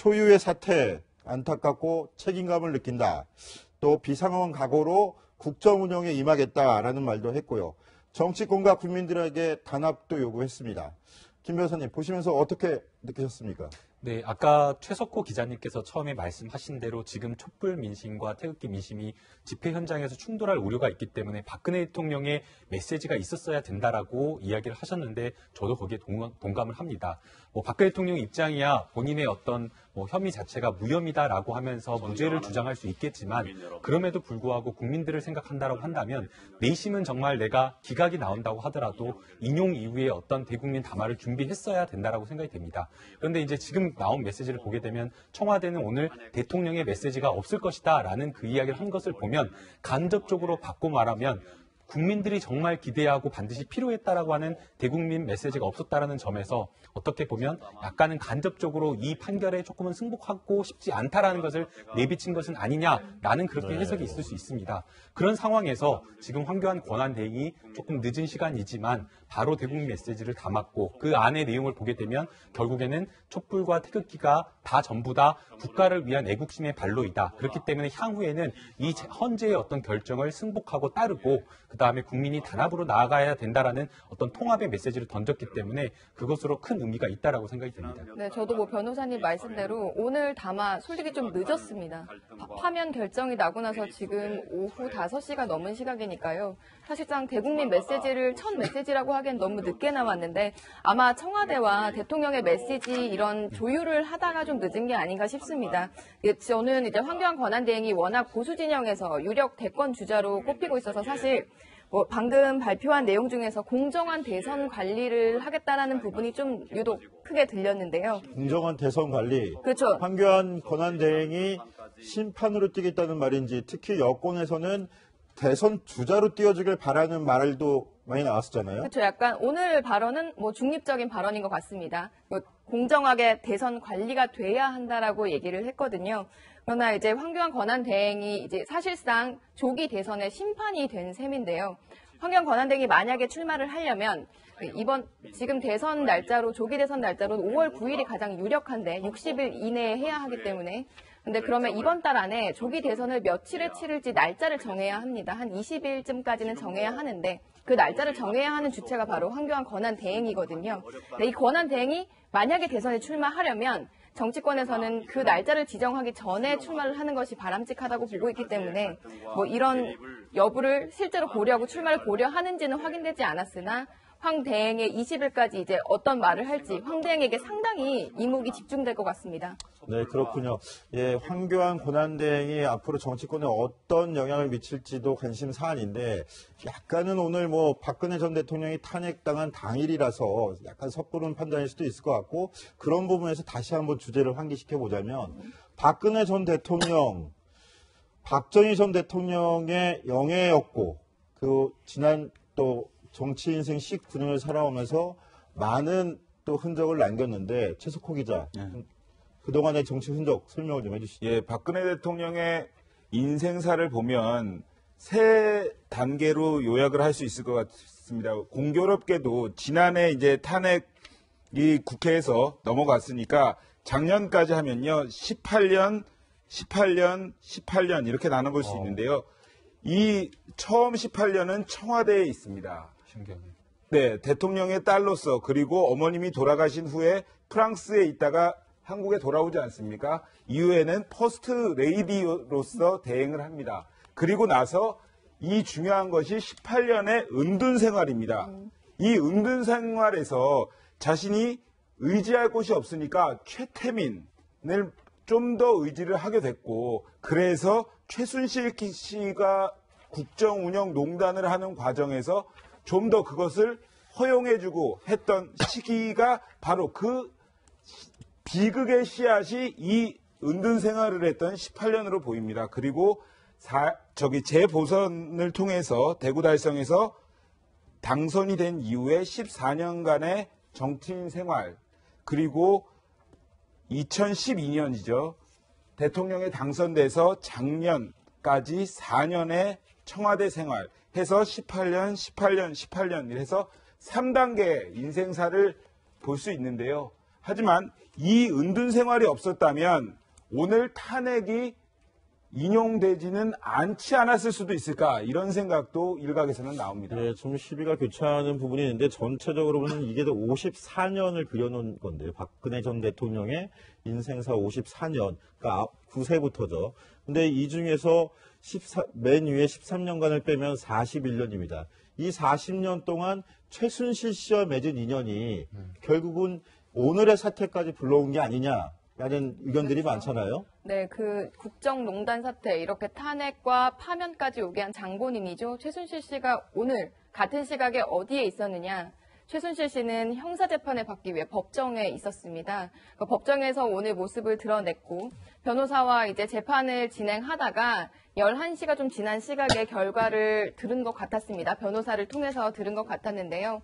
초유의 사태 안타깝고 책임감을 느낀다. 또 비상한 각오로 국정 운영에 임하겠다라는 말도 했고요. 정치권과 국민들에게 단합도 요구했습니다. 김 변호사님 보시면서 어떻게 느끼셨습니까? 네, 아까 최석호 기자님께서 처음에 말씀하신 대로 지금 촛불 민심과 태극기 민심이 집회 현장에서 충돌할 우려가 있기 때문에 박근혜 대통령의 메시지가 있었어야 된다라고 이야기를 하셨는데 저도 거기에 동감을 합니다. 박근혜 대통령 입장이야 본인의 어떤 혐의 자체가 무혐의다라고 하면서 무죄를 주장할 수 있겠지만 그럼에도 불구하고 국민들을 생각한다라고 한다면 내심은 정말 내가 기각이 나온다고 하더라도 인용 이후에 어떤 대국민 담화를 준비했어야 된다라고 생각이 됩니다. 그런데 이제 지금 나온 메시지를 보게 되면 청와대는 오늘 대통령의 메시지가 없을 것이다라는 그 이야기를 한 것을 보면 간접적으로 바꿔 말하면 국민들이 정말 기대하고 반드시 필요했다라고 하는 대국민 메시지가 없었다라는 점에서 어떻게 보면 약간은 간접적으로 이 판결에 조금은 승복하고 싶지 않다라는 것을 내비친 것은 아니냐라는 그렇게 해석이 있을 수 있습니다. 그런 상황에서 지금 황교안 권한대행이 조금 늦은 시간이지만 바로 대국민 메시지를 담았고 그 안의 내용을 보게 되면 결국에는 촛불과 태극기가 다 전부 다 국가를 위한 애국심의 발로이다. 그렇기 때문에 향후에는 이 헌재의 어떤 결정을 승복하고 따르고 그다음에 국민이 단합으로 나아가야 된다라는 어떤 통합의 메시지를 던졌기 때문에 그것으로 큰 의미가 있다라고 생각이 듭니다. 네, 저도 변호사님 말씀대로 오늘 담화 솔직히 좀 늦었습니다. 파면 결정이 나고 나서 지금 오후 5시가 넘은 시각이니까요. 사실상 대국민 메시지를 첫 메시지라고 하기엔 너무 늦게 나왔는데 아마 청와대와 대통령의 메시지 이런 조율을 하다가 좀 늦은 게 아닌가 싶습니다. 저는 이제 황교안 권한대행이 워낙 보수 진영에서 유력 대권 주자로 꼽히고 있어서 사실 방금 발표한 내용 중에서 공정한 대선 관리를 하겠다라는 부분이 좀 유독 크게 들렸는데요. 공정한 대선 관리. 그렇죠. 황교안 권한대행이 심판으로 뛰겠다는 말인지 특히 여권에서는 대선 주자로 띄워주길 바라는 말도 많이 나왔었잖아요. 그렇죠. 약간 오늘 발언은 중립적인 발언인 것 같습니다. 공정하게 대선 관리가 돼야 한다라고 얘기를 했거든요. 그러나 이제 황교안 권한대행이 이제 사실상 조기 대선의 심판이 된 셈인데요. 황교안 권한대행이 만약에 출마를 하려면 지금 대선 날짜로 조기 대선 날짜로 5월 9일이 가장 유력한데 60일 이내에 해야 하기 때문에 근데 그러면 이번 달 안에 조기 대선을 며칠에 치를지 날짜를 정해야 합니다. 한 20일쯤까지는 정해야 하는데 그 날짜를 정해야 하는 주체가 바로 황교안 권한대행이거든요. 이 권한대행이 만약에 대선에 출마하려면 정치권에서는 그 날짜를 지정하기 전에 출마를 하는 것이 바람직하다고 보고 있기 때문에 이런 여부를 실제로 고려하고 출마를 고려하는지는 확인되지 않았으나 황 대행의 20일까지 이제 어떤 말을 할지 황 대행에게 상당히 이목이 집중될 것 같습니다. 네, 그렇군요. 예, 황교안 권한대행이 앞으로 정치권에 어떤 영향을 미칠지도 관심 사안인데 약간은 오늘 박근혜 전 대통령이 탄핵당한 당일이라서 약간 섣부른 판단일 수도 있을 것 같고 그런 부분에서 다시 한번 주제를 환기시켜 보자면 박근혜 전 대통령, 박정희 전 대통령의 영예였고 지난 또 정치 인생 19년을 살아오면서 많은 또 흔적을 남겼는데 최석호 기자, 그동안의 정치 흔적 설명을 좀 해주시죠. 예, 박근혜 대통령의 인생사를 보면 세 단계로 요약을 할 수 있을 것 같습니다. 공교롭게도 지난해 이제 탄핵이 국회에서 넘어갔으니까 작년까지 하면요 18년 이렇게 나눠볼 수 있는데요. 이 처음 18년은 청와대에 있습니다. 네, 대통령의 딸로서 그리고 어머님이 돌아가신 후에 프랑스에 있다가 한국에 돌아오지 않습니까? 이후에는 퍼스트 레이디로서 대행을 합니다. 그리고 나서 이 중요한 것이 18년의 은둔 생활입니다. 이 은둔 생활에서 자신이 의지할 곳이 없으니까 최태민을 좀 더 의지를 하게 됐고 그래서 최순실 씨가 국정운영농단을 하는 과정에서 좀 더 그것을 허용해주고 했던 시기가 바로 그 비극의 씨앗이 이 은둔 생활을 했던 18년으로 보입니다. 그리고 재보선을 통해서 대구 달성에서 당선이 된 이후에 14년간의 정치인 생활 그리고 2012년이죠. 대통령에 당선돼서 작년까지 4년의 청와대 생활 해서 18년 해서 3단계 인생사를 볼 수 있는데요. 하지만 이 은둔 생활이 없었다면 오늘 탄핵이 인용되지는 않지 않았을 수도 있을까 이런 생각도 일각에서는 나옵니다. 네, 좀 시비가 교차하는 부분이 있는데 전체적으로 보면 이게 54년을 그려놓은 건데요. 박근혜 전 대통령의 인생사 54년, 그러니까 9세부터죠. 근데 이 중에서 맨 위에 13년간을 빼면 41년입니다. 이 40년 동안 최순실 씨와 맺은 인연이 결국은 오늘의 사태까지 불러온 게 아니냐라는 의견들이 많잖아요. 네, 그 국정농단 사태 이렇게 탄핵과 파면까지 오게 한 장본인이죠. 최순실 씨가 오늘 같은 시각에 어디에 있었느냐? 최순실 씨는 형사재판을 받기 위해 법정에 있었습니다. 그 법정에서 오늘 모습을 드러냈고 변호사와 이제 재판을 진행하다가 11시가 좀 지난 시각에 결과를 들은 것 같았습니다. 변호사를 통해서 들은 것 같았는데요.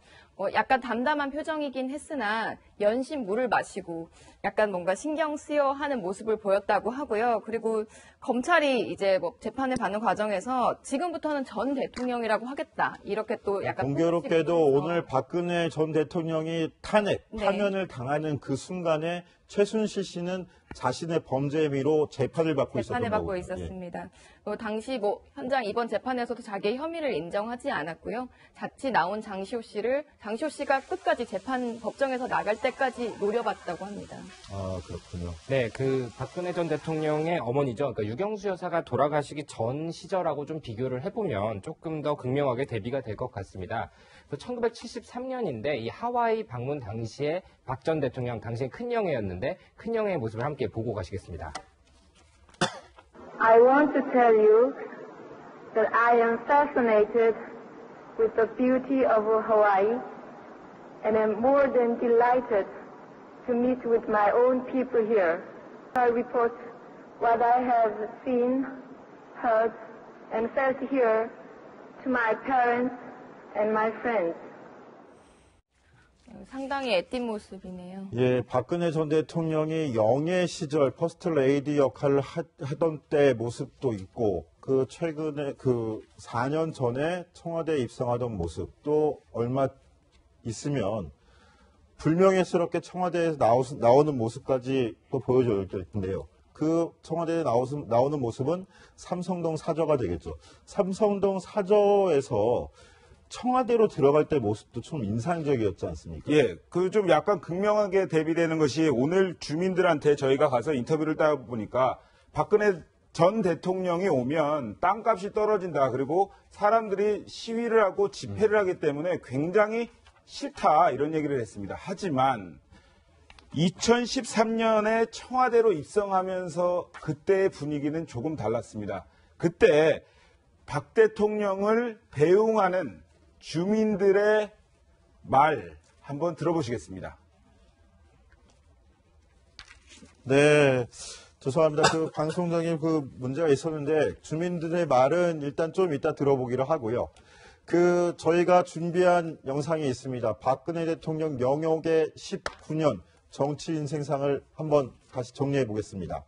약간 담담한 표정이긴 했으나 연신 물을 마시고 약간 뭔가 신경 쓰여 하는 모습을 보였다고 하고요. 그리고 검찰이 이제 뭐 재판을 받는 과정에서 지금부터는 전 대통령이라고 하겠다. 이렇게 또 약간 공교롭게도 오늘 박근혜 전 대통령이 탄핵, 네. 파면을 당하는 그 순간에 최순실 씨는 자신의 범죄 혐의로 재판을 받고 있었던 재판을 받고 거고요. 있었습니다. 당시 뭐 현장 이번 재판에서도 자기의 혐의를 인정하지 않았고요. 자칫 나온 장시호 씨가 끝까지 재판 법정에서 나갈 때까지 노려봤다고 합니다. 아, 그렇군요. 네, 그 박근혜 전 대통령의 어머니죠. 그러니까 유경수 여사가 돌아가시기 전 시절하고 좀 비교를 해보면 조금 더 극명하게 대비가 될 것 같습니다. 1973년인데 이 하와이 방문 당시에 박 전 대통령 당시에 큰형애였는데 큰형애의 모습을 함께 보고 가시겠습니다. I want to tell you that I am fascinated with the beauty of Hawaii and am more than delighted to meet with my own people here. I report what I have seen, heard, and felt here to my parents and my friends. 상당히 애띤 모습이네요. 예, 박근혜 전 대통령이 영예 시절 퍼스트 레이디 역할을 하던 때 모습도 있고, 그 최근에 그 4년 전에 청와대에 입성하던 모습도 얼마 있으면 불명예스럽게 청와대에서 나오는 모습까지 또 보여줄 텐데요. 그 청와대에 나오는 모습은 삼성동 사저가 되겠죠. 삼성동 사저에서 청와대로 들어갈 때 모습도 좀 인상적이었지 않습니까? 예, 그 좀 약간 극명하게 대비되는 것이 오늘 주민들한테 저희가 가서 인터뷰를 따보니까 박근혜 전 대통령이 오면 땅값이 떨어진다. 그리고 사람들이 시위를 하고 집회를 하기 때문에 굉장히 싫다. 이런 얘기를 했습니다. 하지만 2013년에 청와대로 입성하면서 그때의 분위기는 조금 달랐습니다. 그때 박 대통령을 배웅하는 주민들의 말 한번 들어보시겠습니다. 네, 죄송합니다. 그 방송적인 그 문제가 있었는데 주민들의 말은 일단 좀 이따 들어보기로 하고요. 그 저희가 준비한 영상이 있습니다. 박근혜 대통령 영역의 19년 정치 인생상을 한번 다시 정리해 보겠습니다.